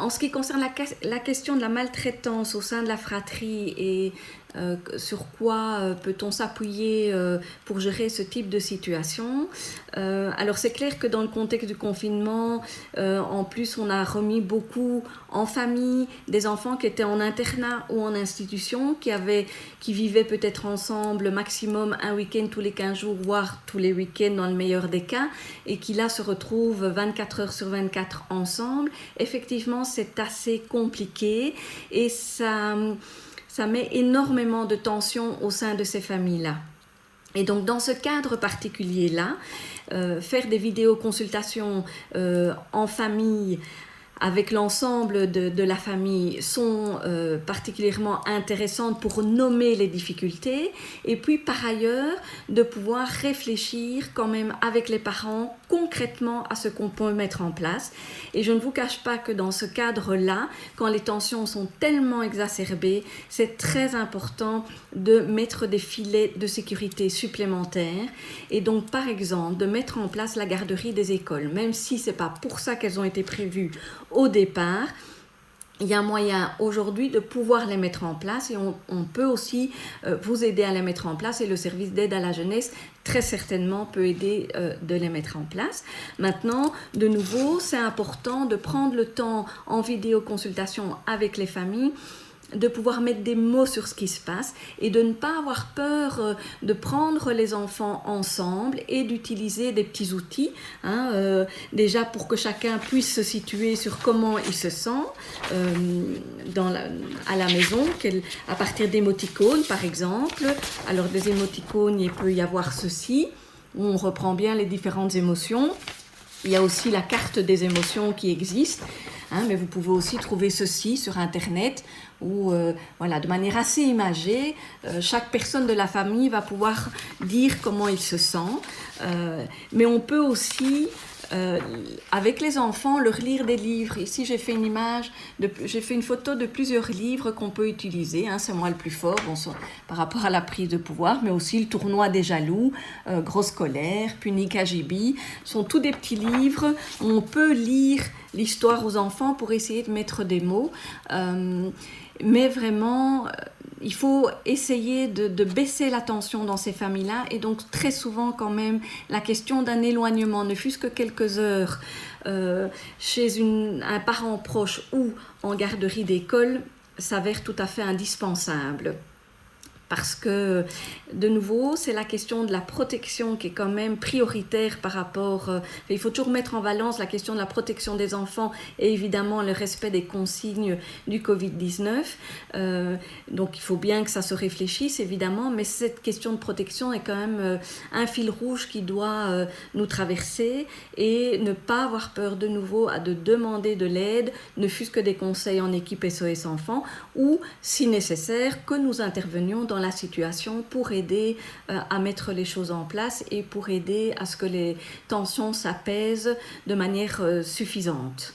En ce qui concerne la question de la maltraitance au sein de la fratrie et sur quoi peut-on s'appuyer pour gérer ce type de situation. Alors c'est clair que dans le contexte du confinement, en plus on a remis beaucoup en famille des enfants qui étaient en internat ou en institution, qui vivaient peut-être ensemble maximum un week-end tous les 15 jours, voire tous les week-ends dans le meilleur des cas, et qui là se retrouvent 24 heures sur 24 ensemble. Effectivement, c'est assez compliqué et ça met énormément de tension au sein de ces familles-là. Et donc dans ce cadre particulier-là, faire des vidéoconsultations en famille avec l'ensemble de la famille sont particulièrement intéressantes pour nommer les difficultés et puis par ailleurs de pouvoir réfléchir quand même avec les parents concrètement à ce qu'on peut mettre en place. Et je ne vous cache pas que dans ce cadre-là, quand les tensions sont tellement exacerbées, c'est très important de mettre des filets de sécurité supplémentaires et donc par exemple de mettre en place la garderie des écoles, même si ce n'est pas pour ça qu'elles ont été prévues au départ. Il y a moyen aujourd'hui de pouvoir les mettre en place et on peut aussi vous aider à les mettre en place et le service d'aide à la jeunesse très certainement peut aider de les mettre en place. Maintenant, de nouveau, c'est important de prendre le temps en vidéoconsultation avec les familles de pouvoir mettre des mots sur ce qui se passe et de ne pas avoir peur de prendre les enfants ensemble et d'utiliser des petits outils, déjà pour que chacun puisse se situer sur comment il se sent à la maison, à partir d'émoticônes par exemple. Alors des émoticônes, il peut y avoir ceci, où on reprend bien les différentes émotions. Il y a aussi la carte des émotions qui existe. Mais vous pouvez aussi trouver ceci sur Internet où, de manière assez imagée, chaque personne de la famille va pouvoir dire comment il se sent. Mais on peut aussi, avec les enfants, leur lire des livres. Ici, j'ai fait une photo de plusieurs livres qu'on peut utiliser. C'est moi le plus fort par rapport à la prise de pouvoir, mais aussi le tournoi des jaloux, Grosse colère, Puni Kajibi. Ce sont tous des petits livres où on peut lire l'histoire aux enfants pour essayer de mettre des mots. Mais vraiment, il faut essayer de baisser la tension dans ces familles-là et donc très souvent quand même la question d'un éloignement, ne fût-ce que quelques heures chez un parent proche ou en garderie d'école s'avère tout à fait indispensable. Parce que, de nouveau, c'est la question de la protection qui est quand même prioritaire par rapport... il faut toujours mettre en balance la question de la protection des enfants et évidemment le respect des consignes du Covid-19. Donc, il faut bien que ça se réfléchisse, évidemment, mais cette question de protection est quand même un fil rouge qui doit nous traverser et ne pas avoir peur de nouveau de demander de l'aide, ne fût-ce que des conseils en équipe SOS Enfants ou, si nécessaire, que nous intervenions dans la situation pour aider à mettre les choses en place et pour aider à ce que les tensions s'apaisent de manière suffisante.